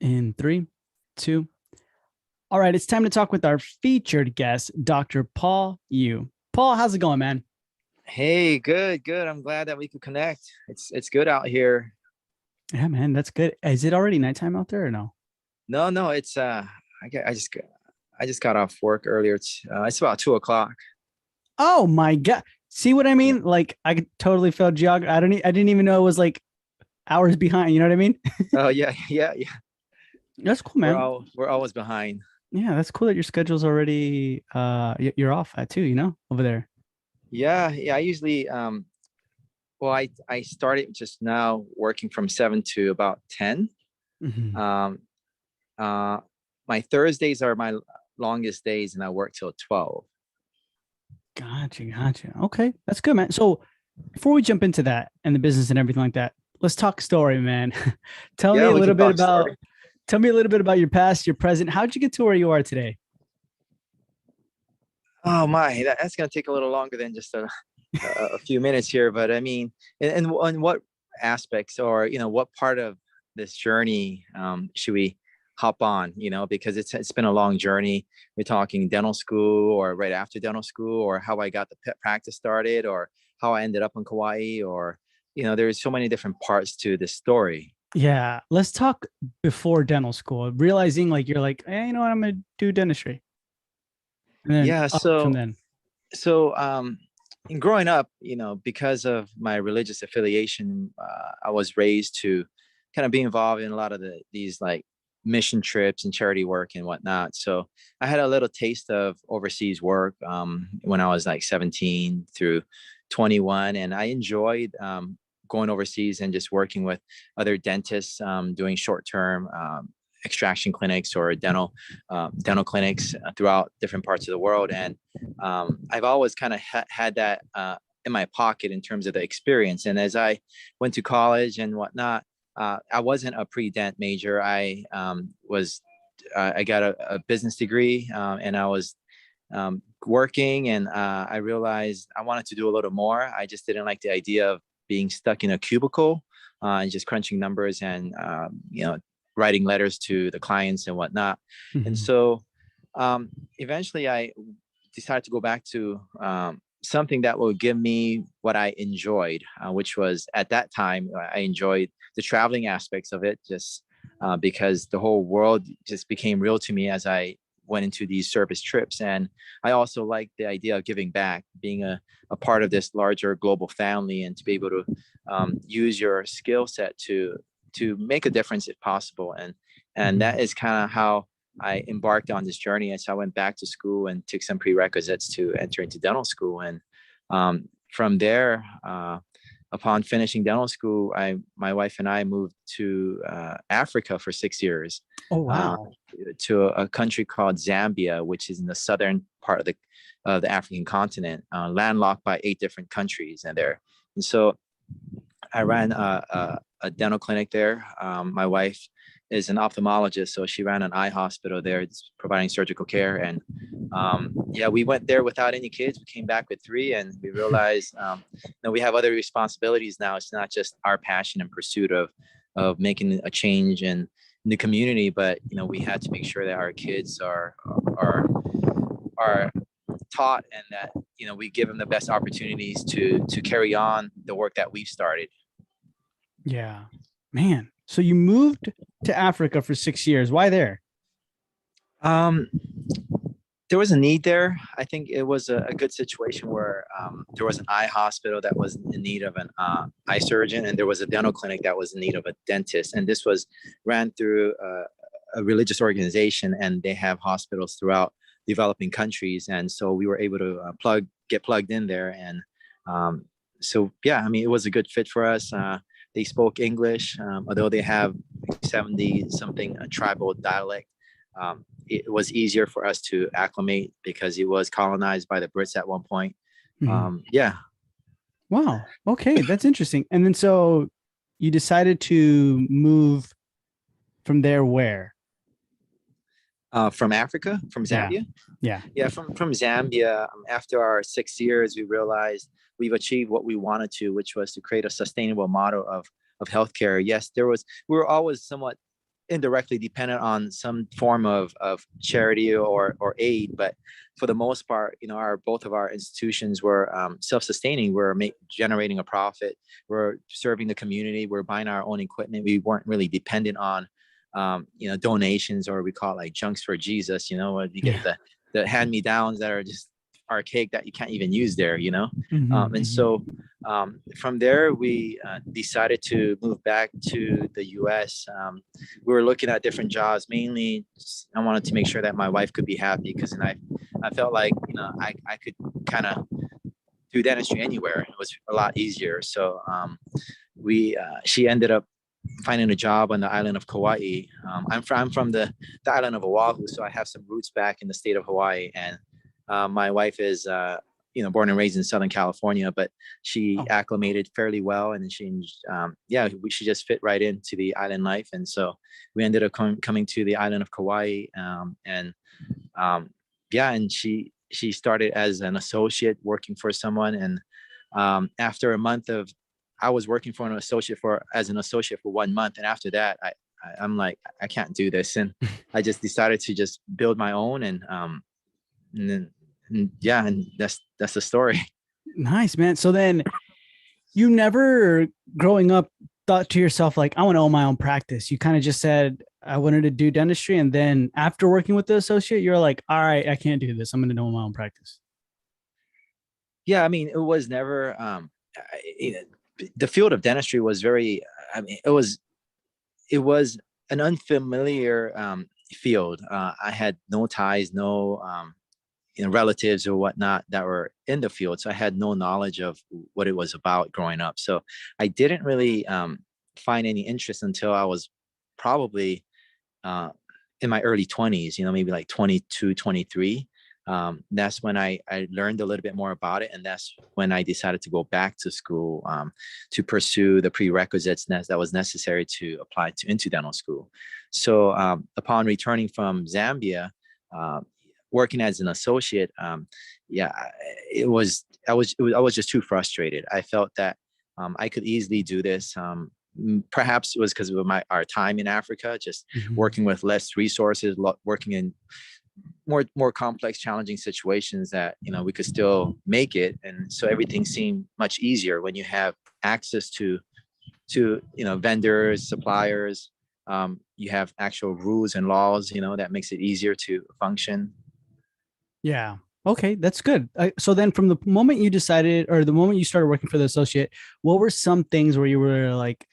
In three, two. All right, it's time to talk with our featured guest, Dr. Paul Yu. Paul, how's it going, man? Hey, good, good. I'm glad that we could connect. It's good out here. Yeah, man, that's good. Is it already nighttime out there or no? No, no, it's I just got off work earlier. It's about 2 o'clock. Oh my God. See what I Yeah. mean? Like I totally failed geography. I didn't even know it was like hours behind. You know what I mean? Oh yeah, yeah, yeah. That's cool, man. We're always behind. Yeah, that's cool that your schedule's already you're off at too, over there. Yeah, yeah. I usually well I started just now working from 7 to about 10. Mhm. Um uh my Thursdays are my longest days and I work till 12. Gotcha. Okay, that's good, man. So before we jump into that and the business and everything like that, let's talk story, man. Tell me Yeah, a we little can bit talk about story. tell me a little bit about your past, your present. How'd you get to where you are today? Oh my, that's gonna take a little longer than just a few minutes here, but I mean, and what aspects or what part of this journey should we hop on? Because it's been a long journey. We're talking dental school, or right after dental school, or how I got the pet practice started, or how I ended up in Kauai, or there's so many different parts to this story. Yeah, let's talk before dental school, realizing like you're like, hey, you know what, I'm gonna do dentistry. And then Yeah, up from so then. so in growing up, because of my religious affiliation, I was raised to kind of be involved in a lot of these like mission trips and charity work and whatnot. So I had a little taste of overseas work when I was like 17 through 21, and I enjoyed going overseas and just working with other dentists, doing short-term extraction clinics or dental clinics throughout different parts of the world. And I've always kind of had that in my pocket in terms of the experience. And as I went to college and whatnot, I wasn't a pre-dent major. I got a business degree, and I was working, and I realized I wanted to do a little more. I just didn't like the idea of being stuck in a cubicle and just crunching numbers and writing letters to the clients and whatnot. And Mhm. so eventually I decided to go back to something that will give me what I enjoyed, which was at that time, I enjoyed the traveling aspects of it, just because the whole world just became real to me as I went into these service trips. And I also like the idea of giving back, being a part of this larger global family, and to be able to use your skill set to make a difference if possible. And that Mhm. is kind of how I embarked on this journey. And so I went back to school and took some prerequisites to enter into dental school. And from there, upon finishing dental school, my wife and I moved to Africa for 6 years, Oh uh, wow. to a country called Zambia, which is in the southern part of the African continent, landlocked by 8 different countries. And so I ran a dental clinic there. My wife is an ophthalmologist, so she ran an eye hospital there, providing surgical care. And yeah, we went there without any kids. We came back with three, and we realized we have other responsibilities now. It's not just our passion and pursuit of making a change in the community, but we had to make sure that our kids are taught, and that we give them the best opportunities to carry on the work that we've started. Yeah. Man. So you moved to Africa for 6 years. Why there? Um, there was a need there. I think it was a good situation where there was an eye hospital that was in need of an eye surgeon, and there was a dental clinic that was in need of a dentist. And this was ran through a religious organization, and they have hospitals throughout developing countries. And so we were able to get plugged in there. And so, yeah, I mean, it was a good fit for us. They spoke English, although they have 70 something tribal dialect. It was easier for us to acclimate because it was colonized by the Brits at one point. Mhm. Yeah, Wow. Okay, that's interesting. And then so you decided to move from there where? from Africa, from Yeah. Zambia. Yeah. Yeah, from Zambia. After our 6 years, we realized we've achieved what we wanted to, which was to create a sustainable model of healthcare. Yes, we were always somewhat indirectly dependent on some form of charity or aid, but for the most part, our both of our institutions were self-sustaining. We're generating a profit. We're serving the community. We're buying our own equipment. We weren't really dependent on donations, or we call it like junks for Jesus. Where you get Yeah. the hand-me-downs that are just archaic that you can't even use there. And Mm-hmm. so from there, we decided to move back to the US. We were looking at different jobs. Mainly, I wanted to make sure that my wife could be happy, because I felt like I could kind of do dentistry anywhere. It was a lot easier. So we she ended up finding a job on the island of Kauai. I'm from the island of Oahu, so I have some roots back in the state of Hawaii. And my wife is born and raised in Southern California, but she Oh, acclimated fairly well, and she just fit right into the island life. And so we ended up coming to the island of Kauai, and and she started as an associate working for someone. And after a month of I was working for an associate as an associate for 1 month, and after that, I'm like, I can't do this, and I just decided to just build my own. And then and that's the story. nice, man. So then you never growing up thought to yourself like, I want to own my own practice. You kind of just said I wanted to do dentistry, and then after working with the associate, you're like, all right, I can't do this. I'm going to own my own practice. Yeah, I mean, it was never the field of dentistry was very, I mean, it was an unfamiliar field. I had no ties, no relatives or whatnot that were in the field, so I had no knowledge of what it was about growing up. So I didn't really find any interest until I was probably uh, in my early 20s, maybe like 22, 23. That's when I learned a little bit more about it. And that's when I decided to go back to school to pursue the prerequisites that was necessary to apply into dental school. So upon returning from Zambia, uh, working as an associate, yeah, I was just too frustrated. I felt that I could easily do this. Perhaps it was because of our time in Africa, just Mhm. working with less resources, working in more complex, challenging situations that we could still make it. And so everything seemed much easier when you have access to vendors, suppliers. You have actual rules and laws, that makes it easier to function. Yeah. Okay, that's good. So then, from the moment you decided, or the moment you started working for the associate, what were some things where you were like,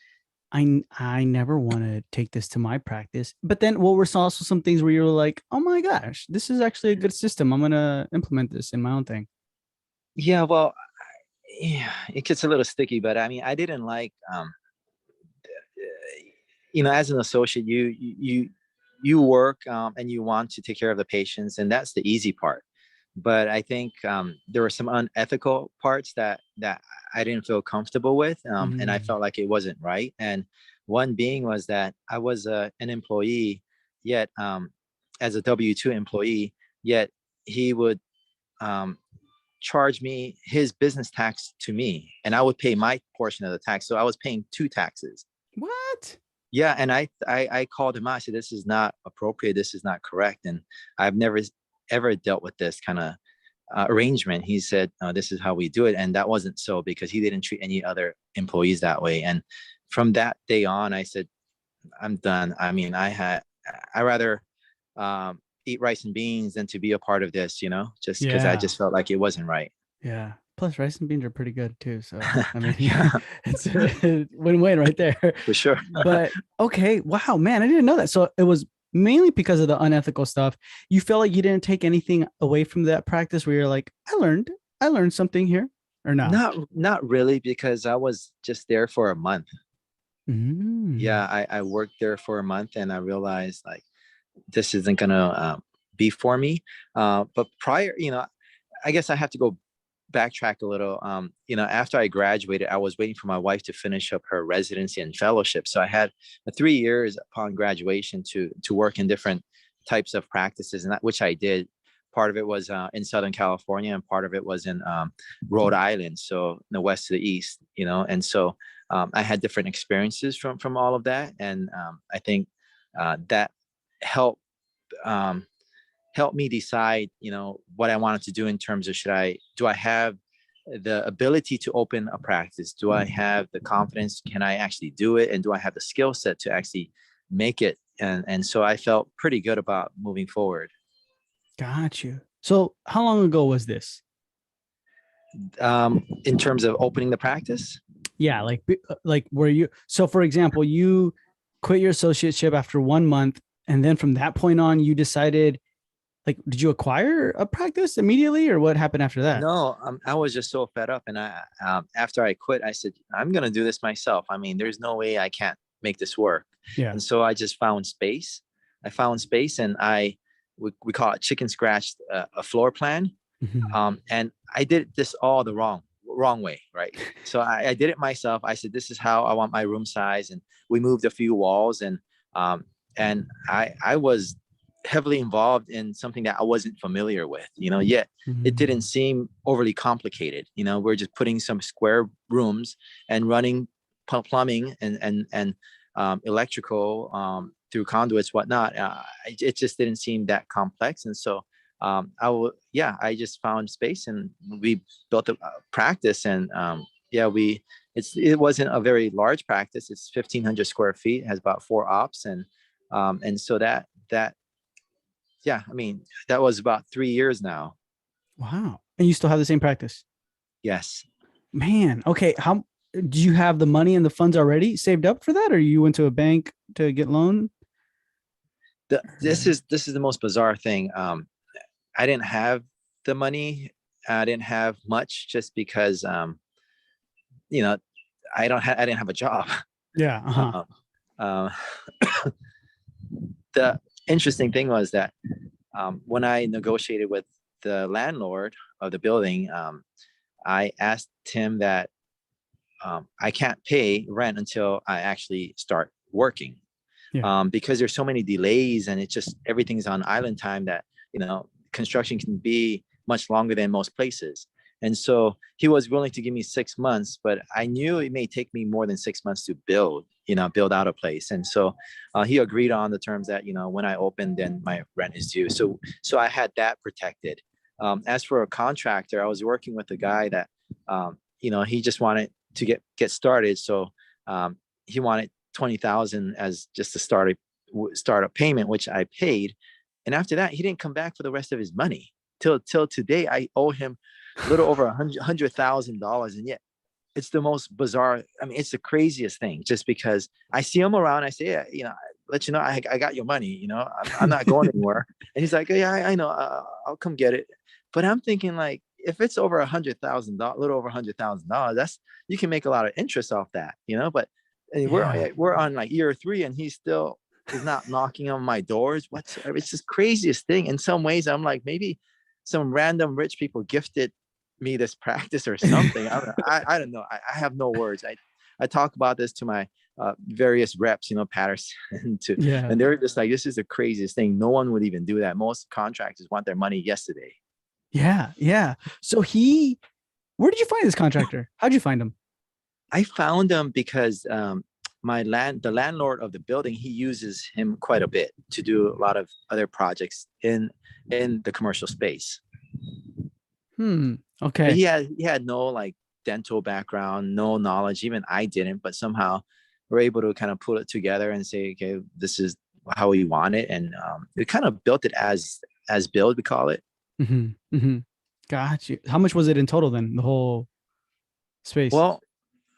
I never want to take this to my practice. But then what were also some things where you were like, oh my gosh, this is actually a good system. I'm gonna implement this in my own thing. Yeah, well, yeah, it gets a little sticky, but I mean, I didn't like as an associate, you work, and you want to take care of the patients, and that's the easy part. But I think there were some unethical parts that I didn't feel comfortable with, and I Mm. felt like it wasn't right. And one being was that I was an employee, yet as a W-2 employee, yet he would um, charge me his business tax to me, and I would pay my portion of the tax. So I was paying two taxes. What? Yeah, and I called him out. I said, this is not appropriate. This is not correct. And I've never ever dealt with this kind of arrangement. He said, this is how we do it. And that wasn't so, because he didn't treat any other employees that way. And from that day on, I said, I'm done. I mean, I rather eat rice and beans than to be a part of this, just because I Yeah. just felt like it wasn't right. Yeah. Plus, rice and beans are pretty good too. So, I mean, Yeah, it's a win-win right there. for sure. But okay, wow, man, I didn't know that. So it was mainly because of the unethical stuff. You felt like you didn't take anything away from that practice where you're like, I learned something here, or no? Not really, because I was just there for a month. Mm. Yeah, I worked there for a month, and I realized like this isn't gonna be for me. But prior, I guess I have to go backtrack a little. After I graduated, I was waiting for my wife to finish up her residency and fellowship. So I had 3 years upon graduation to work in different types of practices, and which I did. Part of it was in Southern California, and part of it was in Rhode Island, so the west to the east. And so I had different experiences from all of that, and I think that helped um, help me decide, what I wanted to do in terms of do I have the ability to open a practice? Do I have the confidence? Can I actually do it? And do I have the skill set to actually make it? And so I felt pretty good about moving forward. Got you. So how long ago was this? In terms of opening the practice, Yeah, like were you, so for example, you quit your associateship after 1 month, and then from that point on, you decided, like, did you acquire a practice immediately, or what happened after that? no, I was just so fed up. And after I quit, I said, I'm going to do this myself. I mean, there's no way I can't make this work. Yeah. And so I just found space. I found space and we call it chicken scratch, a floor plan. Mhm. And I did this all the wrong way, right? So I did it myself. I said, this is how I want my room size. And we moved a few walls um, and I was heavily involved in something that I wasn't familiar with, yet it didn't Mhm. seem overly complicated. We're just putting some square rooms and running plumbing and electrical through conduits, whatnot. It just didn't seem that complex. And so I just found space and we built a practice. And it wasn't a very large practice. It's 1,500 square feet, has about 4 ops. And so that I mean, that was about 3 years now. Wow. And you still have the same practice? Yes. Man, okay. How do you have the money and the funds already saved up for that, or you went to a bank to get loan? This is the most bizarre thing. I didn't have the money. I didn't have much just because, you know, I didn't have a job. Yeah. Uh-huh. Um, uh, the interesting thing was that when I negotiated with the landlord of the building, I asked him that I can't pay rent until I actually start working, Yeah. because there's so many delays and it's just everything's on island time that construction can be much longer than most places. And so he was willing to give me 6 months, but I knew it may take me more than 6 months to build out a place. And so he agreed on the terms that when I opened, then my rent is due. So I had that protected. As for a contractor, I was working with a guy that he just wanted to get started. So he wanted 20,000 as just a startup payment, which I paid. And after that, he didn't come back for the rest of his money till today. I owe him a little over $100,000, and yet it's the most bizarre. I mean, it's the craziest thing. Just because I see him around, I say, yeah, let you know I got your money. I'm not going anywhere. And he's like, yeah, I know, I'll come get it. But I'm thinking, like, if it's over $100,000, a little over $100,000, that's, you can make a lot of interest off that, But Yeah. we're on like year 3, and he still is not knocking on my doors whatsoever. It's just craziest thing. In some ways, I'm like, maybe some random rich people gifted me this practice or something. I don't know. I have no words. I talk about this to my various reps, Patterson, Yeah. and they're just like, this is the craziest thing. No one would even do that. Most contractors want their money yesterday. Yeah. Yeah. So where did you find this contractor? How'd you find him? I found him because the landlord of the building, he uses him quite a bit to do a lot of other projects in the commercial space. But Okay. he had no like dental background, no knowledge. Even I didn't, but somehow we're able to kind of put it together and say, okay, this is how we want it, and we kind of built it as build, we call it. Mm-hmm. Mm-hmm. Got you. How much was it in total then? The whole space? Well,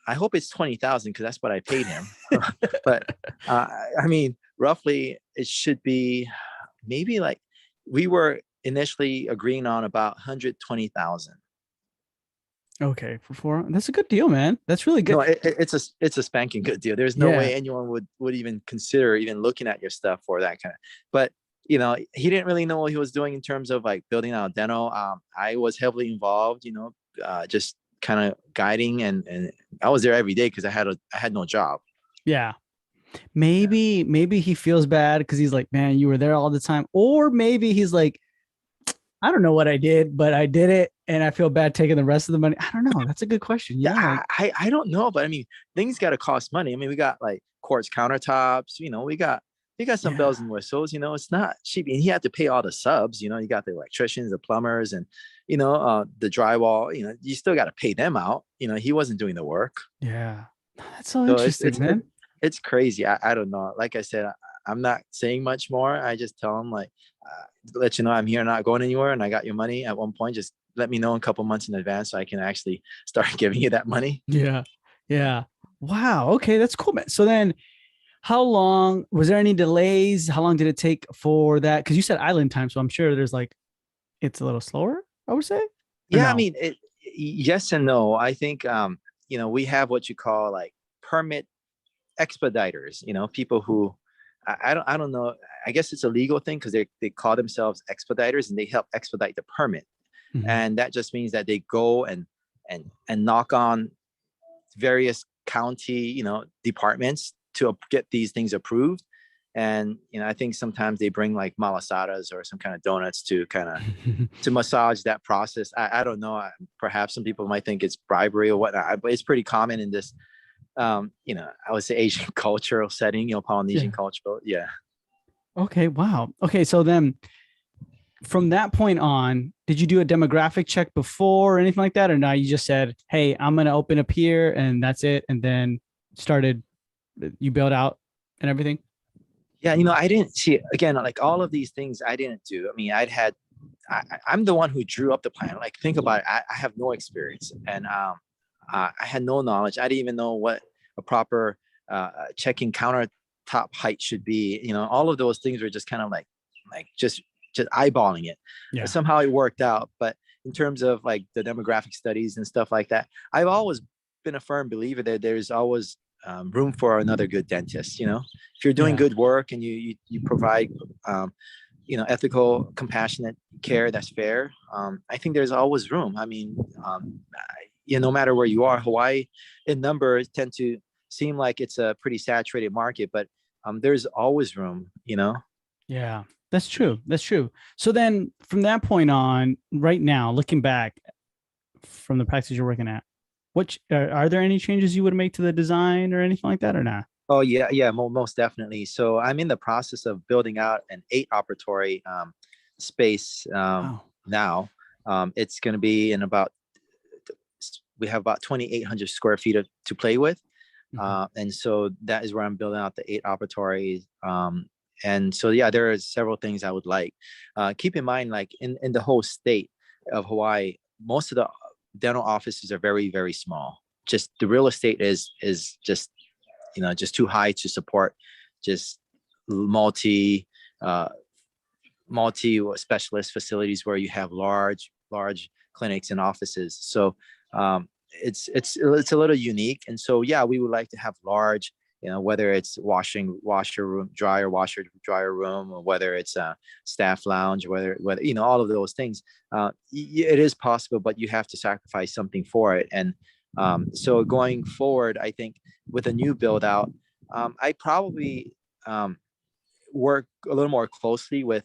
I hope it's 20,000 because that's what I paid him. But I mean, roughly it should be maybe like, we were initially agreeing on about 120,000. Okay, for 4. That's a good deal, man. That's really No, good. it's a spanking good deal. There's no Yeah. way anyone would even consider even looking at your stuff for that kind of. But he didn't really know what he was doing in terms of like building out demo. I was heavily involved, just kind of guiding, and I was there every day because I had no job. Yeah. Yeah. Maybe he feels bad because he's like, man, you were there all the time. Or maybe he's like, I don't know what I did, but I did it and I feel bad taking the rest of the money. I don't know. That's a good question. Yeah, Like, I don't know, but I mean, things got to cost money. I mean, we got like quartz countertops. We got he got some Yeah. bells and whistles. It's not cheap. And he had to pay all the subs. You got the electricians, the plumbers, and the drywall. You still got to pay them out. He wasn't doing the work. Yeah. That's so So it's interesting, it's man. it's crazy. I don't know. Like I said, I'm not saying much more. I just tell him like, let you know I'm here, not going anywhere, and I got your money. At one point, just let me know a couple months in advance so I can actually start giving you that money. Yeah. Yeah. Wow. Okay. That's cool, man. So then how long was there any delays? How long did it take for that? Because you said island time. So I'm sure there's like, it's a little slower, I would say, or Yeah, I no? mean, yes and no. I think we have what you call like permit expediters. People who I don't know. I guess it's a legal thing because they call themselves expediters and they help expedite the permit, Mhm. and that just means that they go and knock on various county departments to get these things approved. And I think sometimes they bring like malasadas or some kind of donuts to kind of to massage that process. I don't know. Perhaps some people might think it's bribery or whatnot, but it's pretty common in this, I would say Asian cultural setting, Polynesian Yeah. cultural. Yeah. Okay. Wow. Okay. So then from that point on, did you do a demographic check before or anything like that? Or now you just said, hey, I'm going to open up here and that's it. And then started, you build out and everything? Yeah. I didn't see again, like all of these things I didn't do. I mean, I'm the one who drew up the plan. Like, think about it. I have no experience, and I had no knowledge. I didn't even know what a proper checking countertop height should be. All of those things were just kind of like just eyeballing it. Yeah. Somehow it worked out, but in terms of like the demographic studies and stuff like that, I've always been a firm believer that there's always room for another good dentist. If you're doing Yeah. good work and you provide ethical, compassionate care that's fair. I think there's always room. I mean, no matter where you are, Hawaii in numbers tend to seem like it's a pretty saturated market, but there's always room. Yeah. That's true. That's true. So then from that point on, right now, looking back from the practice you're working at, what are there any changes you would make to the design or anything like that or not? Oh yeah, yeah, most definitely. So I'm in the process of building out an 8 operatory space Wow. now. It's going to be in about we have about 2,800 square feet to play with. Mhm. And so that is where I'm building out the 8 operatories. And so, yeah, there are several things I would like. Keep in mind, like in the whole state of Hawaii, most of the dental offices are very, very small. Just the real estate is just just too high to support just multi uh, multi specialist facilities where you have large clinics and offices. So it's a little unique, and so yeah, we would like to have large, whether it's washer room, washer dryer room, or whether it's a staff lounge, whether all of those things. It is possible, but you have to sacrifice something for it. And so going forward, I think with a new build out, I probably work a little more closely with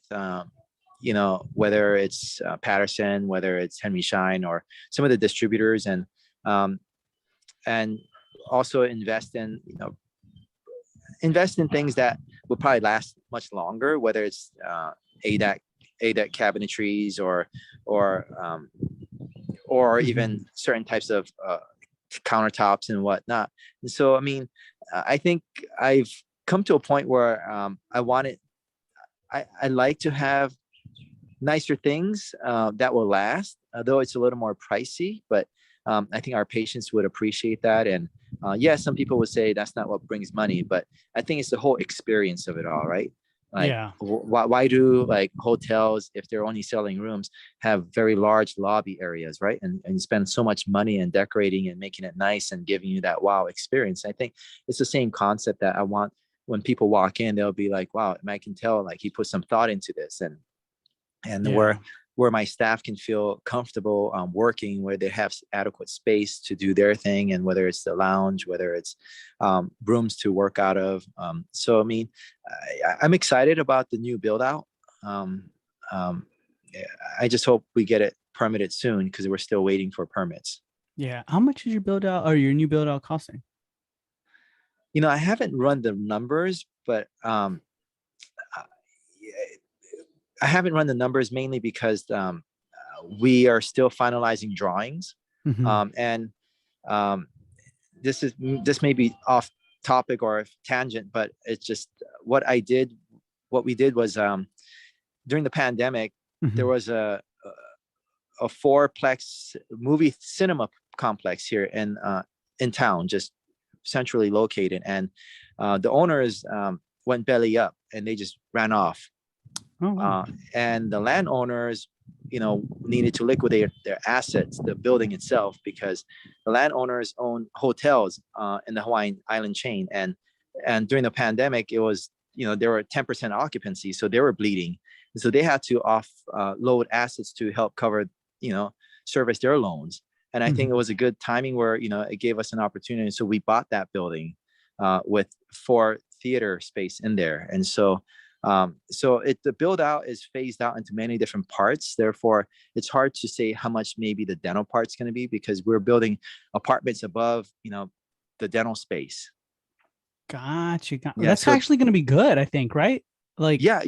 whether it's Patterson, whether it's Henry Schein, or some of the distributors, um, and also invest in things that will probably last much longer, whether it's ADAC cabinetries or or Mhm. even certain types of countertops and whatnot. And so, I mean, I think I've come to a point where I like to have nicer things that will last, though it's a little more pricey. But I think our patients would appreciate that. And yeah, some people would say that's not what brings money, but I think it's the whole experience of it all, right? Like, Yeah. why do like hotels, if they're only selling rooms, have very large lobby areas, right? And spend so much money in decorating and making it nice and giving you that wow experience. I think it's the same concept that I want when people walk in, they'll be like, wow, I can tell like he put some thought into this. And Yeah. where my staff can feel comfortable working, where they have adequate space to do their thing, and whether it's the lounge, whether it's rooms to work out of. So I mean, I'm excited about the new build out. um, um, I just hope we get it permitted soon because we're still waiting for permits. Yeah. How much is your build out or your new build out costing? I haven't run the numbers, but I haven't run the numbers mainly because we are still finalizing drawings, Hmm. and um, this may be off topic or tangent, but it's just what I did. What we did was during the pandemic, there Hmm. was a fourplex movie cinema complex here in town, just centrally located, and the owners went belly up and they just ran off. Oh wow. uh, and the landowners, needed to liquidate their assets, the building itself, because the landowners own hotels in the Hawaiian island chain, and during the pandemic, it was, there were 10% occupancy, so they were bleeding, and so they had to load assets to help cover, you know, service their loans. And I think it Hmm. was a good timing where it gave us an opportunity. So we bought that building with 4 theater space in there, and so the build out is phased out into many different parts. Therefore, it's hard to say how much maybe the dental part's going to be, because we're building apartments above, the dental space. Gotcha. Yeah. That's So actually going to be good, I think, right? Like, yeah,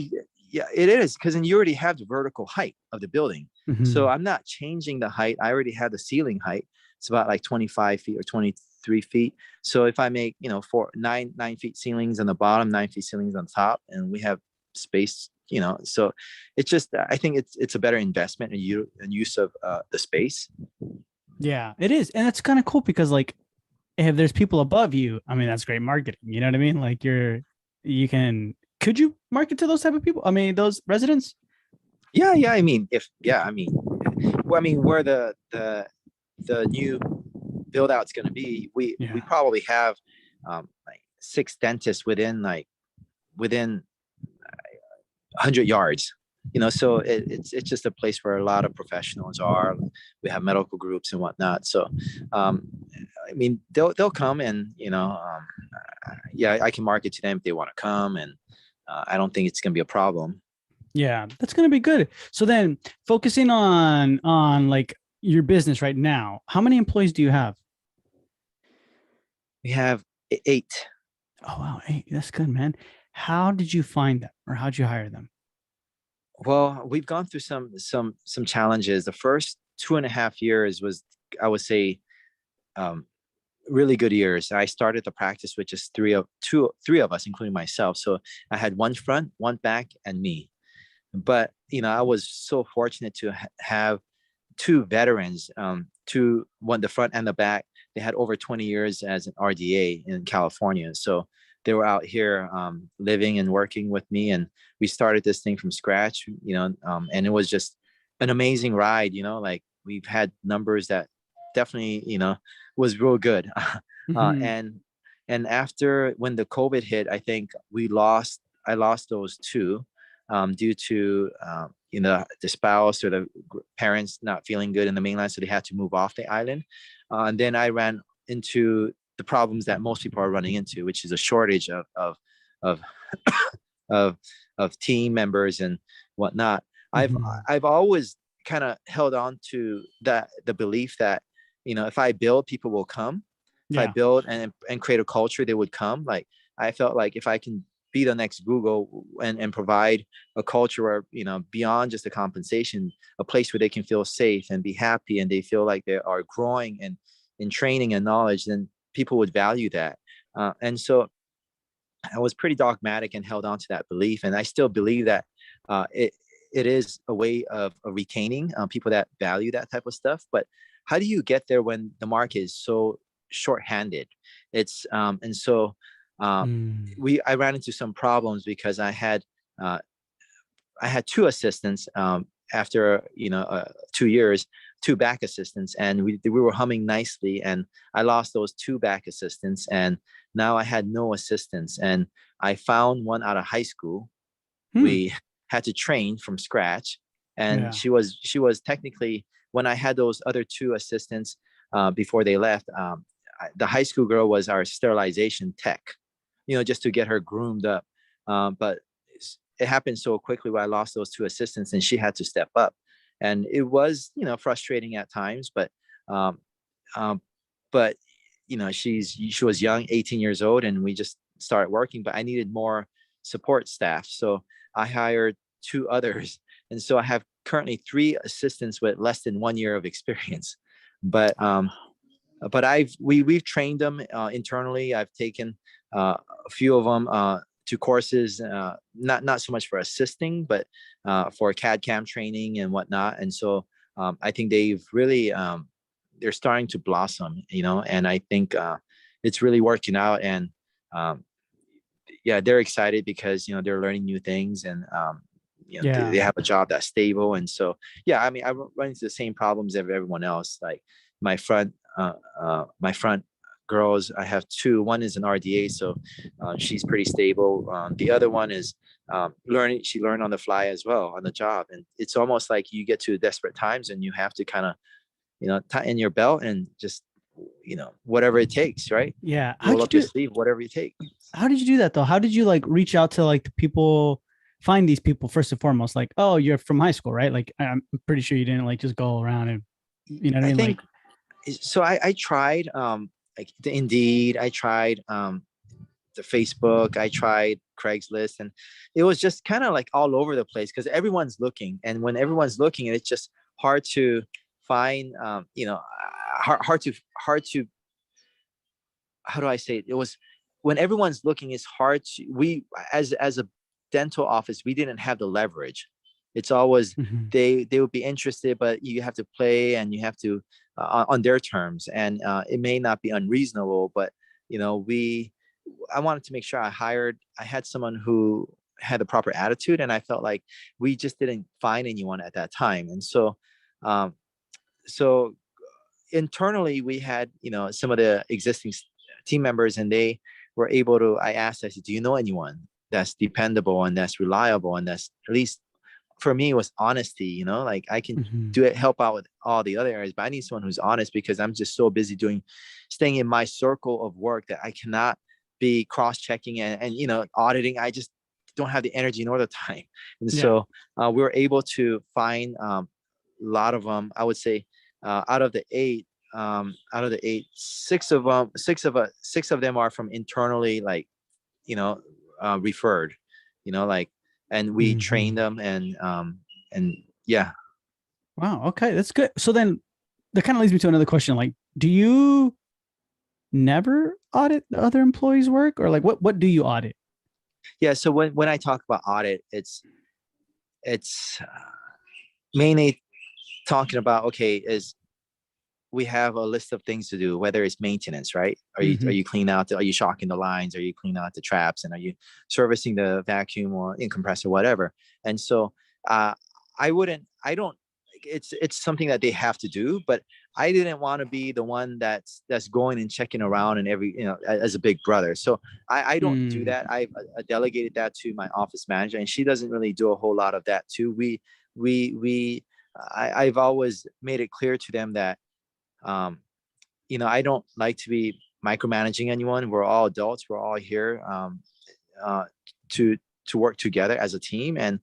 yeah, it is, because then you already have the vertical height of the building. So mhm. I'm not changing the height. I already have the ceiling height. It's about like 25 feet or 23 feet. So if I make, 9 feet ceilings on the bottom, 9 feet ceilings on top, and we have space, so it's just, I think it's a better investment and use of the space. Yeah, it is. And that's kind of cool because like if there's people above you, I mean, that's great marketing. You know what I mean? Like you can, could you market to those type of people? I mean, those residents? Yeah, yeah. I mean, if yeah, I mean, well, I mean, where the new build out's going to be, we Yeah. probably have like 6 dentists within 100 yards. So it's just a place where a lot of professionals are. We have medical groups and whatnot. So, um, I mean, they'll come, and yeah, I can market to them if they want to come, and I don't think it's going to be a problem. Yeah, that's going to be good. So then focusing on like your business right now, how many employees do you have? We have 8. Oh wow, hey, that's good, man. How did you find them or how'd you hire them? Well, we've gone through some challenges. The first 2.5 years was, I would say, um, really good years. I started the practice with just three of us, including myself. So I had one front, one back, and me. But I was so fortunate to have two veterans, one, the front and the back. They had over 20 years as an RDA in California. So they were out here living and working with me, and we started this thing from scratch. And it was just an amazing ride. Like, we've had numbers that definitely, was real good. uh, Hmm. and and after, when the COVID hit, I think I lost those two due to the spouse or the parents not feeling good in the mainland, so they had to move off the island. And then I ran into the problems that most people are running into, which is a shortage of of of team members and whatnot. I've Hmm. I've always kind of held on to the belief that, if I build, people will come. If I Yeah. build and create a culture, they would come. Like, I felt like if I can be the next Google and provide a culture where, beyond just the compensation, a place where they can feel safe and be happy, and they feel like they are growing and in training and knowledge, then people would value that. And so I was pretty dogmatic and held on to that belief, and I still believe that it is a way of retaining people that value that type of stuff. But how do you get there when the market is so short-handed? It's and so Mm. I ran into some problems because uh, I had two assistants after 2 years, two back assistants, and we were humming nicely. And I lost those two back assistants, and now I had no assistants. And I found one out of high school. Hmm. We had to train from scratch, and Yeah. she was technically, when I had those other two assistants before they left. The high school girl was our sterilization tech, just to get her groomed up. But it happened so quickly where I lost those two assistants, and she had to step up. And it was, frustrating at times, um, um, but she was young, 18 years old, and we just started working. But I needed more support staff, so I hired two others. And so I have currently three assistants with less than 1 year of experience. But we've trained them internally. I've taken a few of them to courses, not so much for assisting, but for CAD CAM training and whatnot. And so I think they've really they're starting to blossom, and I think it's really working out. And yeah, they're excited because they're learning new things, and they Yeah. have a job that's stable. And so yeah, I mean, I run into the same problems as everyone else. Like my front my front girls, I have two. One is an RDA, so she's pretty stable. The other one is learning. She learned on the fly as well on the job, and it's almost like you get to desperate times and you have to kind of tighten your belt and just whatever it takes, right? Yeah. Roll up your sleeve, whatever you take. How did you do that though? How did you like reach out to like the people, find these people first and foremost? Like, oh, you're from high school, right? Like, I'm pretty sure you didn't like just go around and, you know what I I mean? think Like, so. I tried like the Indeed, I tried the Facebook, I tried Craigslist, and it was just kind of like all over the place because everyone's looking, and when everyone's looking, it's just hard to find. Hard to how do I say it? It was when everyone's looking, it's hard to we as a dental office, we didn't have the leverage. It's always mhm. they would be interested, but you have to play and you have to on their terms, and it may not be unreasonable, but we I wanted to make sure I had someone who had the proper attitude, and I felt like we just didn't find anyone at that time. And so um, so internally we had some of the existing team members, and they were able to I said, do you know anyone that's dependable and that's reliable and that's at least for me it was honesty, like I can Mhm. do it, help out with all the other areas, but I need someone who's honest because I'm just so busy staying in my circle of work that I cannot be cross-checking and auditing. I just don't have the energy nor the time. And Yeah. so we were able to find a lot of them. I would say out of the eight, six of them are from internally, like referred, like, and we train Mhm. them, and yeah. Wow. Okay. That's good. So then that kind of leads me to another question. Like, do you never audit the other employees' work or like what do you audit? Yeah, so when I talk about audit, it's mainly talking about, okay, is we have a list of things to do, whether it's maintenance, right? Are Mhm. you cleaning out are you shocking the lines, are you cleaning out the traps, and are you servicing the vacuum or in compressor, whatever. And so uh I don't, it's something that they have to do, but I didn't want to be the one that's going and checking around and every as a big brother. So I don't do Mm. that. I've delegated that to my office manager, and she doesn't really do a whole lot of that too. We I've always made it clear to them that um, I don't like to be micromanaging anyone. We're all adults. We're all here uh, to work together as a team, and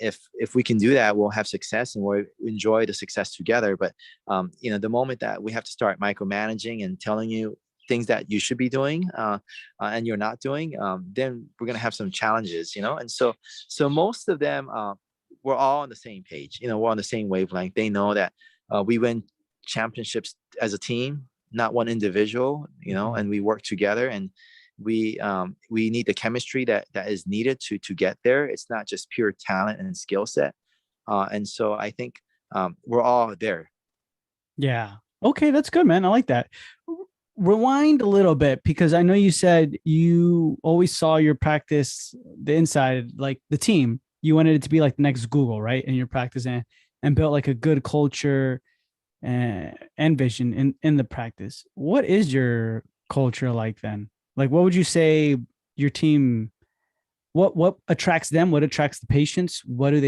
if we can do that, we'll have success and we'll enjoy the success together. But the moment that we have to start micromanaging and telling you things that you should be doing and you're not doing, then we're gonna have some challenges. And so most of them. We're all on the same page. We're on the same wavelength. They know that we win championships as a team, not one individual, Mhm. and we work together, and we need the chemistry that is needed to get there. It's not just pure talent and skill set. And so I think we're all there. Yeah. Okay, that's good, man. I like that. Rewind a little bit because I know you said you always saw your practice the inside, like the team. You wanted it to be like the next Google, right? In your practice and built like a good culture and vision in the practice. What is your culture like then? Like, what would you say your team? What attracts them? What attracts the patients? What do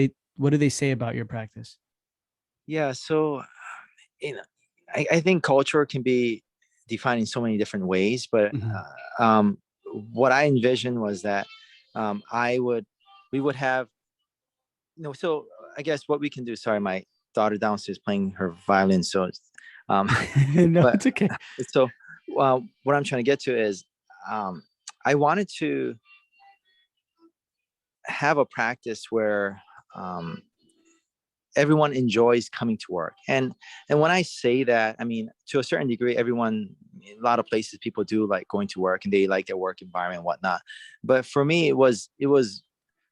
they say about your practice? Yeah. So you know, I think culture can be defined in so many different ways, but Mhm. what I envisioned was that I would we would have so I guess what we can do. Sorry, my daughter downstairs playing her violin, so um, No, but it's okay. so what I'm trying to get to is I wanted to have a practice where um, everyone enjoys coming to work. And when I say that, I mean, to a certain degree, everyone, a lot of places people do like going to work and they like their work environment and whatnot. But for me, it was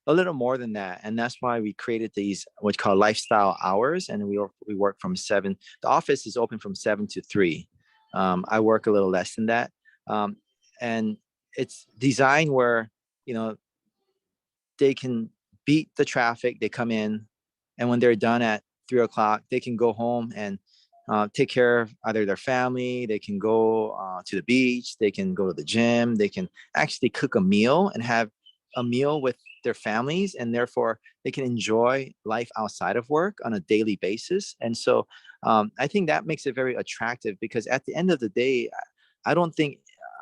a little more than that, and that's why we created these what's called lifestyle hours. And we work from 7. The office is open from 7 to 3. I work a little less than that, um, and it's designed where, you know, they can beat the traffic. They come in, and when they're done at 3 o'clock, they can go home and take care of either their family. They can go to the beach. They can go to the gym. They can actually cook a meal and have a meal with their families, and therefore they can enjoy life outside of work on a daily basis. And so I think that makes it very attractive, because at the end of the day, I don't think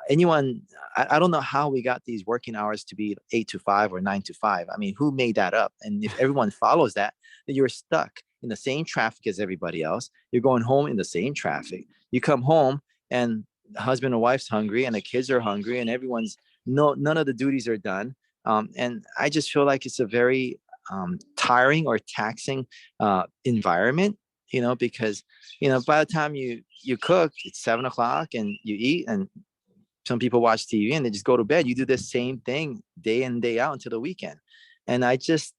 anyone, I don't know how we got these working hours to be 8 to 5 or 9 to 5. I mean, who made that up? And if everyone follows that, then you're stuck in the same traffic as everybody else. You're going home in the same traffic. You come home and the husband and wife's hungry and the kids are hungry and everyone's, no, none of the duties are done. And I just feel like it's a very tiring or taxing environment, you know, because, you know, by the time you cook, it's 7 o'clock and you eat, and some people watch TV and they just go to bed. You do the same thing day in, day out until the weekend. And I just,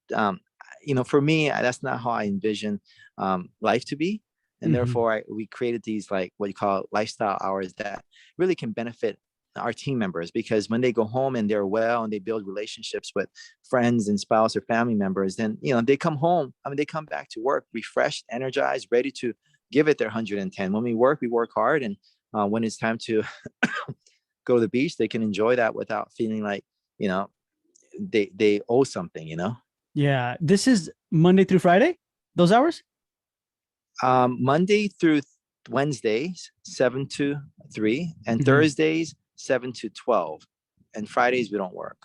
you know, for me, that's not how I envision life to be. And Mhm. therefore, we created these like what you call lifestyle hours that really can benefit our team members, because when they go home and they're well and they build relationships with friends and spouse or family members, then, you know, they come home. I mean, they come back to work refreshed, energized, ready to give it their 110. When we work hard. And when it's time to go to the beach, they can enjoy that without feeling like, you know, they owe something, you know. Yeah. This is Monday through Friday, those hours? Monday through Wednesdays 7 to 3, and Mhm. Thursdays 7 to 12, and Fridays we don't work.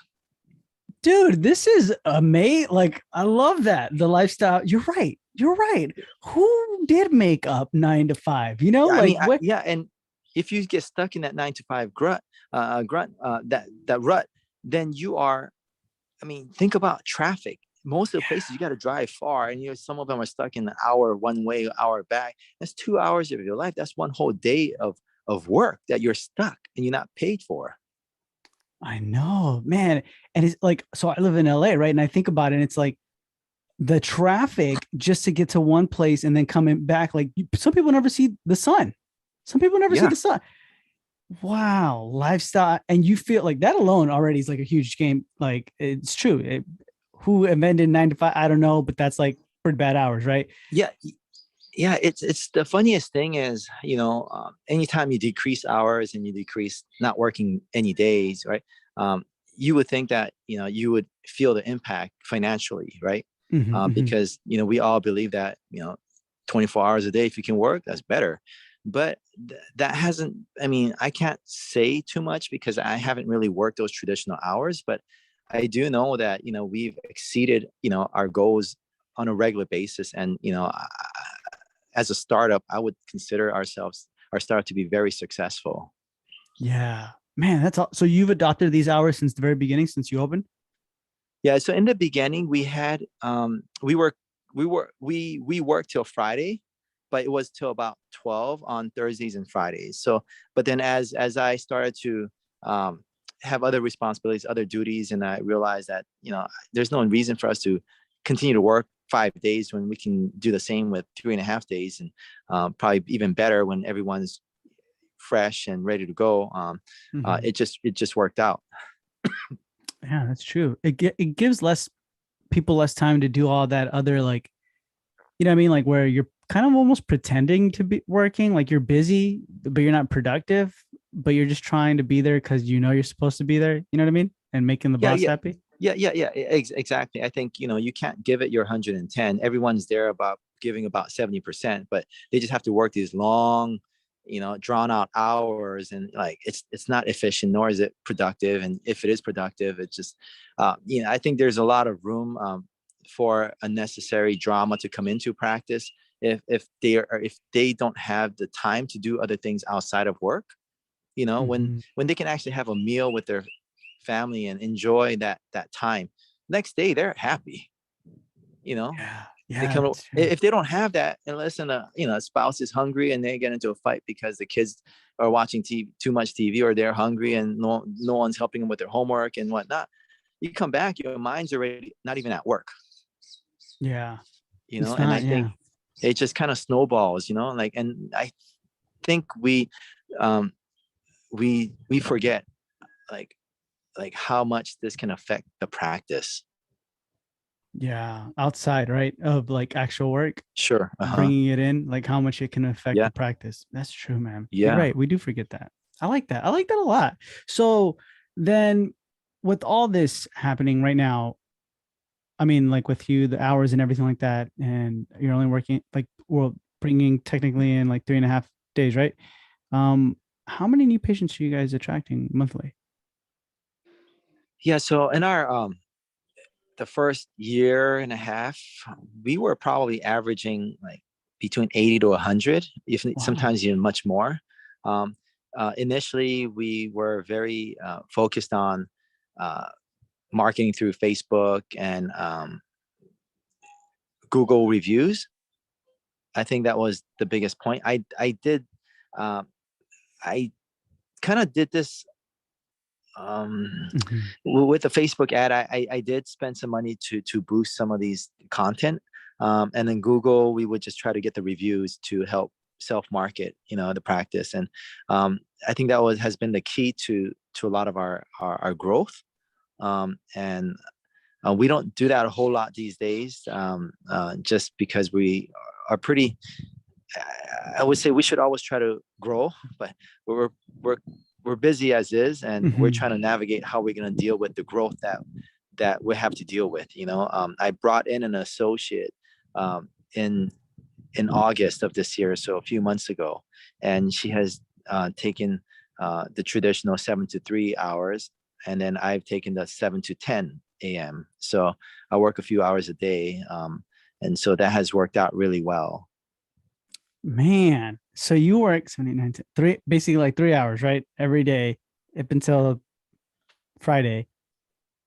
Dude, this is amazing. Like, I love that. The lifestyle. You're right. You're right. Who did make up 9 to 5? You know, Yeah, I like mean, what? yeah, and if you get stuck in that 9 to 5 that rut, then you are. I mean, think about traffic. Most of the places you got to drive far, and you know some of them are stuck in an hour one way, hour back. That's 2 hours of your life. That's one whole day of work that you're stuck and you're not paid for. I know, man. And it's like, so I live in LA, right? And I think about it, and it's like the traffic just to get to one place and then coming back. Like some people never see the sun. Some people never see Yeah, the sun. Wow, lifestyle. And you feel like that alone already is like a huge game. Like it's true. Who invented 9 to 5? I don't know, but that's like pretty bad hours, right? yeah, yeah. It's the funniest thing is, you know, anytime you decrease hours and you decrease not working any days, right? Um, you would think that, you know, you would feel the impact financially, right? Mm-hmm, mm-hmm. Because, you know, we all believe that, you know, 24 hours a day, if you can work, that's better. But that hasn't, I mean, I can't say too much because I haven't really worked those traditional hours, but I do know that, you know, we've exceeded, you know, our goals on a regular basis. And, you know, as a startup, I would consider our startup to be very successful. Yeah, man, that's all. So you've adopted these hours since the very beginning, since you opened? Yeah. So in the beginning, we had we worked till Friday, but it was till about 12 on Thursdays and Fridays. So, but then as I started to um, have other responsibilities, other duties, and I realized that, you know, there's no reason for us to continue to work 5 days when we can do the same with 3.5 days, and probably even better when everyone's fresh and ready to go. Mm-hmm. It just worked out. Yeah, that's true. It gives less people less time to do all that other like, you know what I mean? Like where you're kind of almost pretending to be working, like you're busy, but you're not productive, but you're just trying to be there because you know you're supposed to be there. You know what I mean? And making the Yeah, boss yeah, happy. yeah. Exactly. I think, you know, you can't give it your 110. Everyone's there about giving about 70%, but they just have to work these long, you know, drawn out hours, and like it's not efficient nor is it productive. And if it is productive, it's just, you know, I think there's a lot of room for unnecessary drama to come into practice if they don't have the time to do other things outside of work. You know, Mm-hmm. when they can actually have a meal with their family and enjoy that time, next day they're happy, you know. Yeah. They Yeah, come, that's true. if they don't have that, unless a spouse is hungry and they get into a fight because the kids are watching too much TV, or they're hungry and no one's helping them with their homework and whatnot. You come back, your mind's already not even at work, Yeah. and I think Yeah. it just kind of snowballs, like, and I think um we forget, like how much this can affect the practice. Yeah. Outside, right? Of like actual work, Sure. Uh-huh. bringing it in, like how much it can affect Yeah. the practice. That's true, man. You're Yeah. right. We do forget that. I like that. I like that a lot. So then with all this happening right now, I mean, like with you, the hours and everything like that, and you're only working like, well, bringing technically in like 3.5 days, right? Um, how many new patients are you guys attracting monthly? Yeah, so in our the first year and a half, we were probably averaging like between 80 to 100, if Wow. sometimes even much more. Um, Initially, we were very focused on uh, marketing through Facebook and Google reviews. I think that was the biggest point. Um, I kind of did this Mhm. with the Facebook ad. I did spend some money to boost some of these content, and then Google, we would just try to get the reviews to help self market, the practice. And I think that has been the key to a lot of our growth. And we don't do that a whole lot these days, just because we are pretty. I would say we should always try to grow, but we're we're we're busy as is, and we're Mhm. trying to navigate how we're going to deal with the growth that we have to deal with. I brought in an associate in August of this year, so a few months ago, and she has taken the traditional 7 to 3 hours, and then I've taken the 7 to 10 a.m. So I work a few hours a day, and so that has worked out really well. Man, so you work 7, 8, 9, 10, three, basically like 3 hours, right? Every day up until Friday.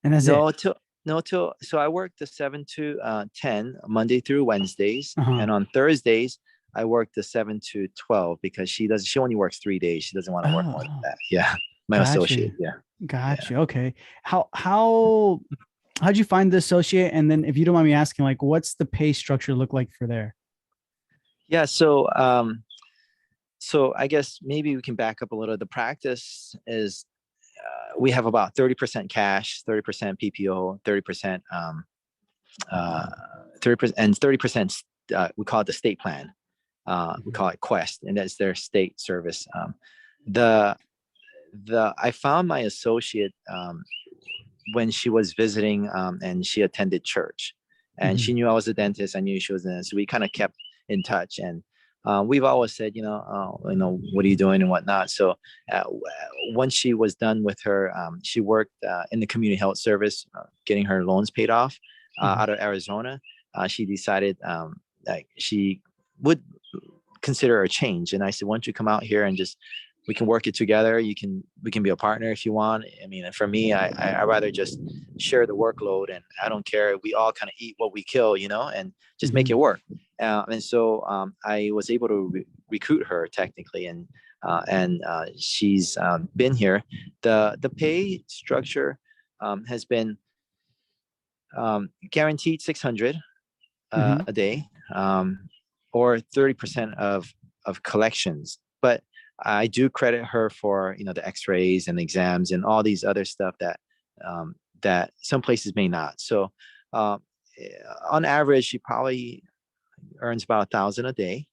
And that's it. No, till no till so I work the 7 to 10 Monday through Wednesdays, Uh-huh. and on Thursdays I work the 7 to 12 because she only works 3 days. She doesn't want to work more than Oh, that. Yeah, my got associate. you. Yeah, Got yeah. you. Okay. How'd you find the associate? And then if you don't mind me asking, like what's the pay structure look like for there? Yeah. So I guess maybe we can back up a little. The practice is we have about 30% cash, 30% PPO, 30% and 30% we call it the state plan. We Mhm. call it Quest, and that's their state service. The I found my associate when she was visiting, and she attended church, and she Mhm. knew I was a dentist. I knew she was in, so we kind of kept in touch, and we've always said, what are you doing and whatnot. So uh, once she was done with her, she worked in the community health service, getting her loans paid off Mhm. out of Arizona. She decided that she would consider a change, and I said, why don't you come out here and just we can work it together. We can be a partner if you want. I mean, for me, I rather just share the workload, and I don't care. We all kind of eat what we kill, and just make it Mhm. work. And so I was able to recruit her technically, and she's been here. The pay structure has been guaranteed 600 Mhm. a day, or 30% of collections. But I do credit her for the X-rays and exams and all these other stuff that some places may not. So um, on average, she probably earns about 1,000 a day,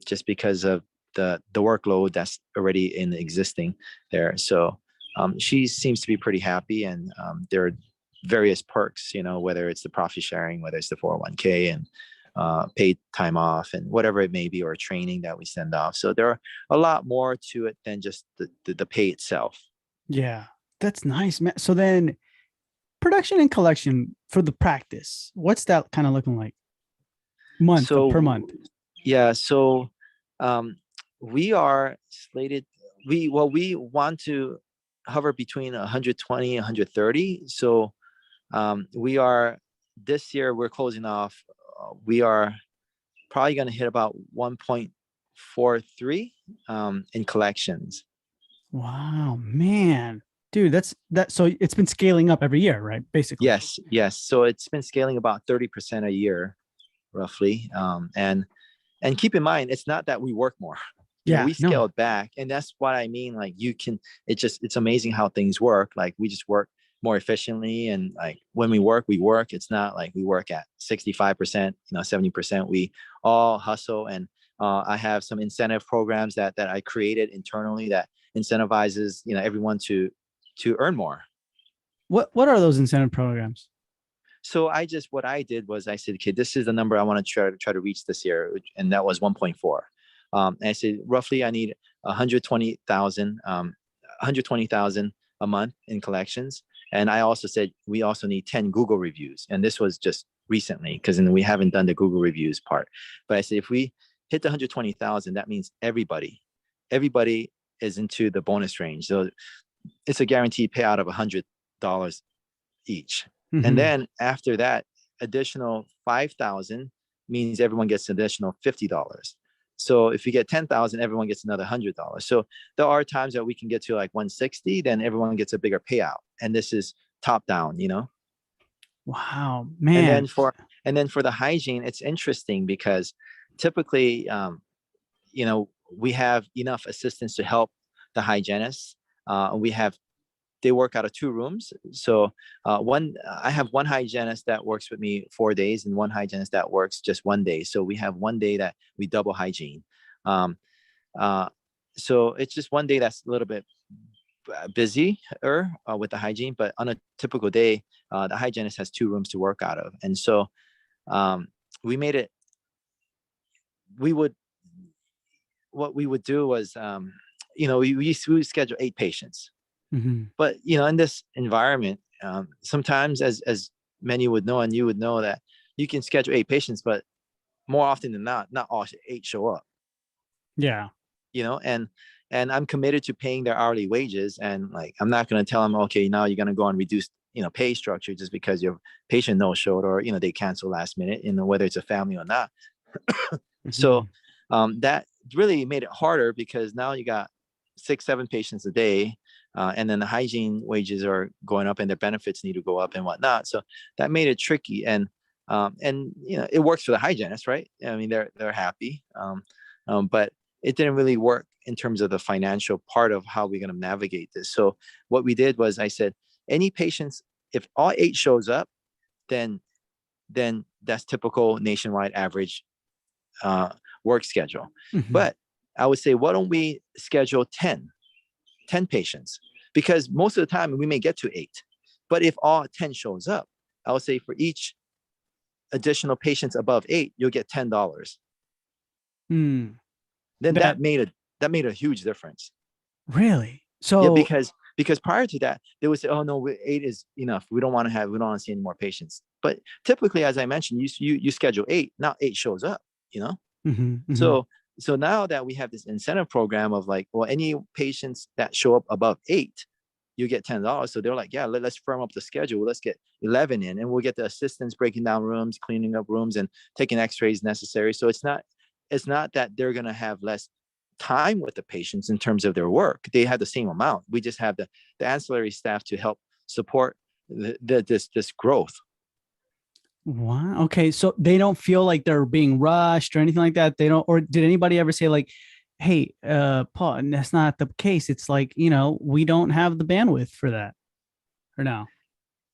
just because of the workload that's already in existing there. So she seems to be pretty happy, and there are various perks, whether it's the profit sharing, whether it's the 401k, and paid time off, and whatever it may be, or training that we send off. So there are a lot more to it than just the pay itself. Yeah. That's nice, man. So then production and collection for the practice, what's that kind of looking like per So month? yeah, so um, we are slated. We want to hover between 120 130. So We are this year we're closing off. We are probably going to hit about 1.43 in collections. Wow, man. Dude, that's that. So it's been scaling up every year, right? Basically. Yes, yes. So it's been scaling about 30% a year, roughly. And keep in mind, it's not that we work more. Yeah, We no. scaled back, and that's what I mean. Like you can, it's amazing how things work. Like we just work more efficiently, and like when we work. It's not like we work at 65%, 70%. We all hustle, and I have some incentive programs that I created internally that incentivizes everyone to earn more. What are those incentive programs? So what I did was I said, okay, this is the number I want to try to reach this year, and that was 1.4. And I said roughly I need 120,000, 120,000 a month in collections. And I also said we also need 10 Google reviews, and this was just recently because we haven't done the Google reviews part. But I said if we hit the 120,000, that means everybody is into the bonus range. So it's a guaranteed payout of $100 each. And Hmm. then after that, additional 5,000 means everyone gets additional $50. So if you get 10,000, everyone gets another $100. So there are times that we can get to like 160, then everyone gets a bigger payout. And this is top down. Wow, And man. then for the hygiene, it's interesting because typically, we have enough assistants to help the hygienists. We have They work out of two rooms. So I have one hygienist that works with me 4 days and one hygienist that works just one day. So we have one day that we double hygiene. Um, uh, so it's just one day that's a little bit busier with the hygiene, but on a typical day, the hygienist has two rooms to work out of. And so um, we made it, we would, what we would do was, we would schedule 8 patients. Hmm. But in this environment, sometimes as many would know and you would know that you can schedule 8 patients, but more often than not all 8 show up. Yeah. And I'm committed to paying their hourly wages, and like I'm not going to tell them, okay, now you're going to go on reduced pay structure just because your patient no showed, or they cancel last minute, whether it's a family or not. So Hmm. that really made it harder because now you got 6 7 patients a day, and then the hygiene wages are going up and their benefits need to go up and whatnot. So that made it tricky, and it works for the hygienist, right? I mean, they're happy, but it didn't really work in terms of the financial part of how we're going to navigate this. So what we did was I said, any patients, if all 8 shows up, then that's typical nationwide average uh, work schedule. Hmm. But I would say, why don't we schedule 10 patients? Because most of the time we may get to 8. But if all 10 shows up, I would say for each additional patients above 8, you'll get $10. Mm. Then That that made a huge difference. really. Yeah, So, because prior to that, they would say, "Oh no, 8 is enough. We don't want to see any more patients." But typically, as I mentioned, you schedule 8, not 8 shows up. You know, hmm, hmm. so so now that we have this incentive program of like, well, any patients that show up above 8, you get $10. So they're like, yeah, let's firm up the schedule. Let's get 11 in, and we'll get the assistants breaking down rooms, cleaning up rooms, and taking X-rays necessary. So it's not that they're gonna have less time with the patients in terms of their work. They have the same amount. We just have the ancillary staff to help support this growth. Wow. Okay. So they don't feel like they're being rushed or anything like that. They don't, or did anybody ever say like, hey, Paul, and that's not the case. It's like, we don't have the bandwidth for that or no?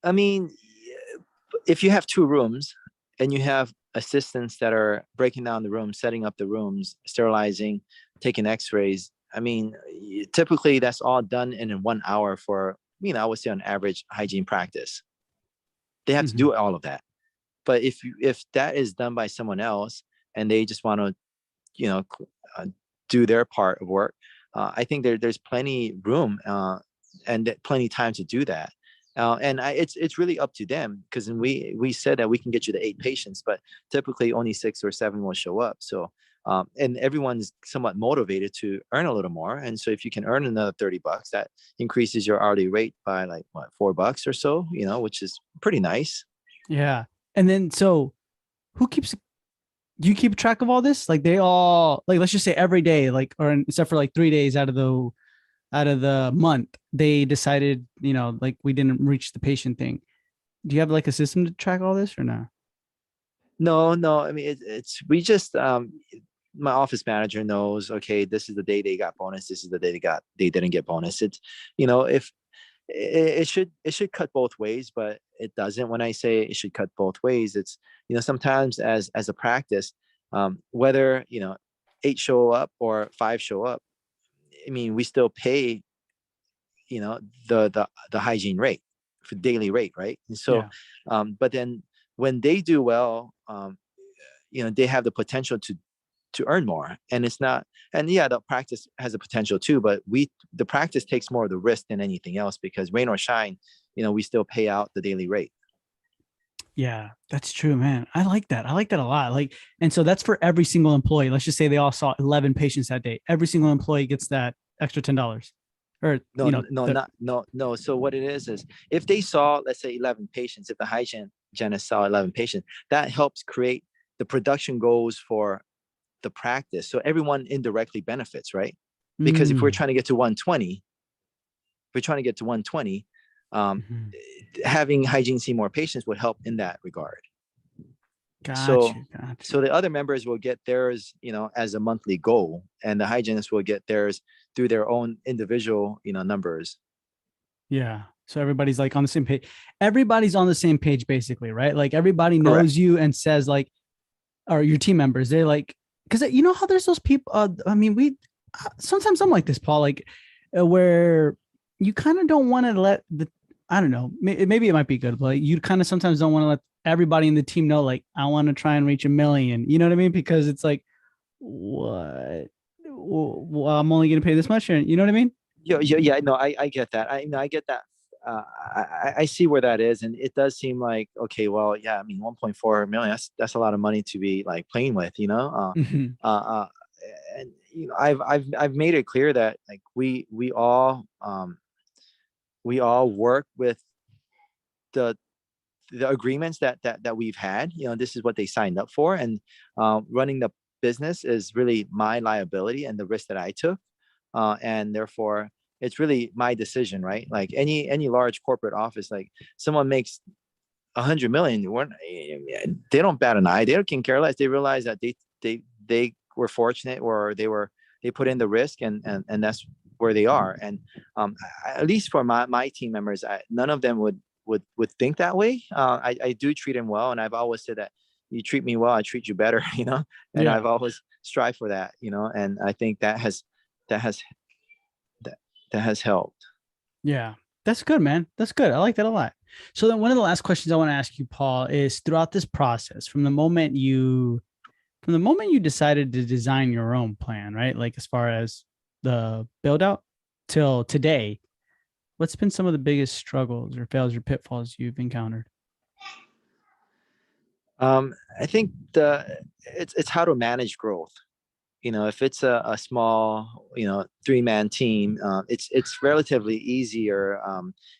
I mean, if you have 2 rooms and you have assistants that are breaking down the rooms, setting up the rooms, sterilizing, taking x-rays, I mean, typically that's all done in 1 hour for, I would say on average hygiene practice. They have to Hmm. do all of that. But if that is done by someone else and they just want to, you know, uh, do their part of work, I think there's plenty room and plenty time to do that. It's really up to them because we said that we can get you to 8 patients, but typically only 6 or 7 will show up. So And everyone's somewhat motivated to earn a little more. And so if you can earn another $30, that increases your hourly rate by like what, $4 or so, which is pretty nice. Yeah. And then so who keeps do you keep track of all this? Like they all like let's just say every day, like or except for like 3 days out of the month, they decided, like we didn't reach the patient thing. Do you have like a system to track all this or no? No, no. I mean, it's we just my office manager knows. Okay, this is the day they got bonus. This is the day they didn't get bonus. It's if it should cut both ways, but it doesn't. When I say it should cut both ways, it's sometimes as a practice, whether 8 show up or 5 show up, I mean we still pay the hygiene rate for daily rate, right? And so, Yeah. but then when they do well, they have the potential to earn more, and it's not. And yeah, the practice has a potential too, but the practice takes more of the risk than anything else because rain or shine, we still pay out the daily rate. Yeah, that's true, man. I like that. I like that a lot. Like, and so that's for every single employee. Let's just say they all saw 11 patients that day. Every single employee gets that extra $10 or, No, no, not no, no. So what it is if they saw, let's say, 11 patients, if the hygienist saw 11 patients, that helps create the production goals for the practice. So everyone indirectly benefits, right? Because if we're mm, trying to get to 120, we're trying to get to 120, um, mhm. having hygiene see more patients would help in that regard. Got So you. Got you. so the other members will get theirs, as a monthly goal, and the hygienists will get theirs through their own individual, numbers. Yeah. So everybody's like on the same page. Everybody's on the same page, basically, right? Like everybody Correct. knows you and says, like, or your team members, they're like, because you know how there's those people. I mean, we sometimes I'm like this, Paul, like where you kind of don't want to let I don't know, maybe it might be good, but you kind of sometimes don't want to let everybody in the team know, like, I want to try and reach 1 million. You know what I mean? Because it's like, what? Well, I'm only going to pay this much. You know what I mean? Yeah, no, I get that. I get that. I see where that is, and it does seem like, okay, well, yeah, I mean, 1.4 million, that's a lot of money to be like playing with, Mhm. uh, and I've made it clear that like we all work with the the agreements that we've had. This is what they signed up for, and running the business is really my liability and the risk that I took, and therefore it's really my decision, right? Like any large corporate office, like someone makes 100 million, they don't bat an eye. They can care less. They realize that they were fortunate, or they put in the risk, and that's where they are. And at least for my team members, none of them would think that way. I do treat them well, and I've always said that you treat me well, I treat you better, and Yeah. I've always strived for that, and I think that has that, that has helped. Yeah. That's good, man. That's good. I like that a lot. So then one of the last questions I want to ask you, Paul, is throughout this process, from the moment you decided to design your own plan, right? Like as far as the build out till today, what's been some of the biggest struggles or fails or pitfalls you've encountered? I think it's how to manage growth. If it's a small, 3-man team, it's relatively easier,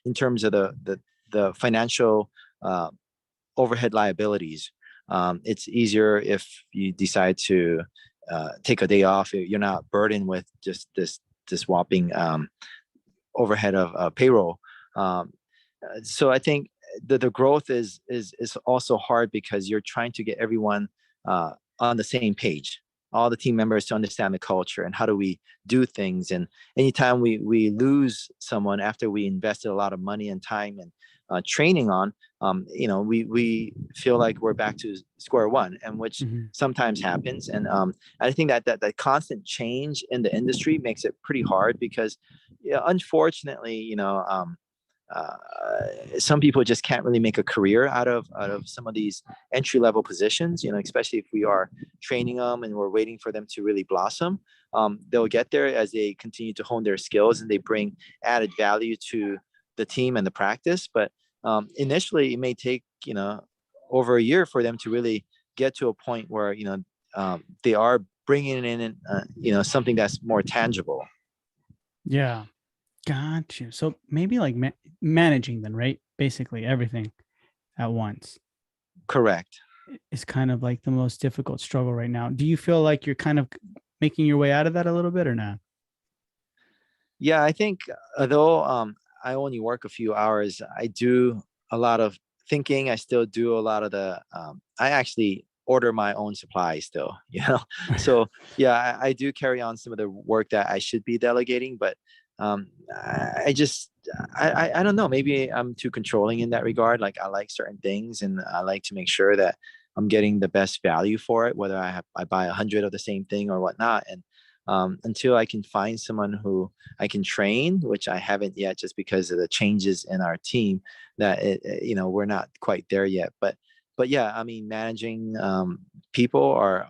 in terms of the financial uh, overhead liabilities. It's easier if you decide to take a day off. You're not burdened with just this whopping overhead of payroll. Um, so I think the growth is also hard because you're trying to get everyone on the same page, all the team members to understand the culture and how do we do things. And anytime we lose someone after we invested a lot of money and time and training on, we feel like we're back to square one, and which Mm-hmm. sometimes happens. And I think that constant change in the industry makes it pretty hard because, yeah, unfortunately, uh, some people just can't really make a career out of some of these entry level positions. Especially if we are training them and we're waiting for them to really blossom. They'll get there as they continue to hone their skills and they bring added value to the team and the practice. But initially, it may take over a year for them to really get to a point where they are bringing in something that's more tangible. Yeah. Got you. So maybe like managing then, right? Basically everything at once Correct. is kind of like the most difficult struggle right now. Do you feel like you're kind of making your way out of that a little bit or not? Yeah, I think although I only work a few hours, I do a lot of thinking. I still do a lot of I actually order my own supplies still, So yeah, I do carry on some of the work that I should be delegating, but I just, I don't know, maybe I'm too controlling in that regard. Like I like certain things and I like to make sure that I'm getting the best value for it, whether I buy 100 of the same thing or whatnot. And until I can find someone who I can train, which I haven't yet, just because of the changes in our team. That we're not quite there yet. But yeah, I mean, managing people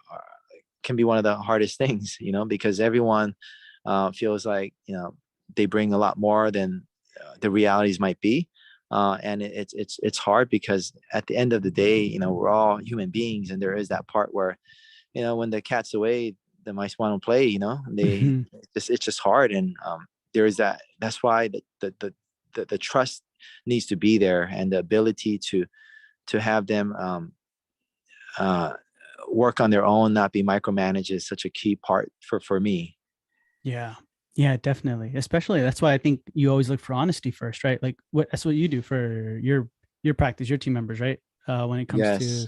can be one of the hardest things, because everyone feels like they bring a lot more than the realities might be. And it's hard because at the end of the day, we're all human beings, and there is that part where when the cat's away, the mice want to play. Mhm. It's just hard, and there is that. That's why the trust needs to be there, and the ability to have them uh, work on their own, not be micromanaged, is such a key part for me. Yeah. Yeah, definitely. Especially that's why I think you always look for honesty first, right? Like that's what you do for your practice, your team members, right? When it comes to, Yes.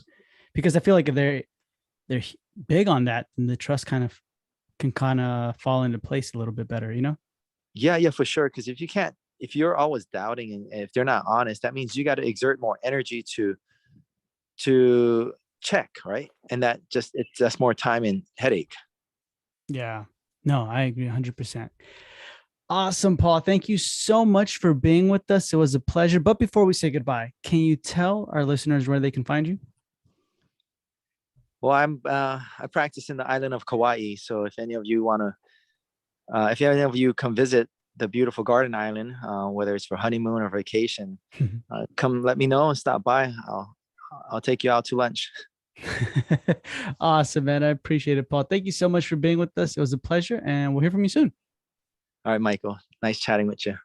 because I feel like if they're big on that, then the trust kind of can kind of fall into place a little bit better, you know? Yeah, for sure. Because if you're always doubting, and if they're not honest, that means you got to exert more energy to check, right? And that's more time and headache. Yeah. No, I agree 100%. Awesome, Paul. Thank you so much for being with us. It was a pleasure. But before we say goodbye, can you tell our listeners where they can find you? Well, I practice in the island of Kauai, so if any of you want to, if any of you come visit the beautiful Garden Island, whether it's for honeymoon or vacation, come let me know and stop by. I'll take you out to lunch. Awesome, man. I appreciate it, Paul. Thank you so much for being with us. It was a pleasure, and we'll hear from you soon. All right, Michael. Nice chatting with you.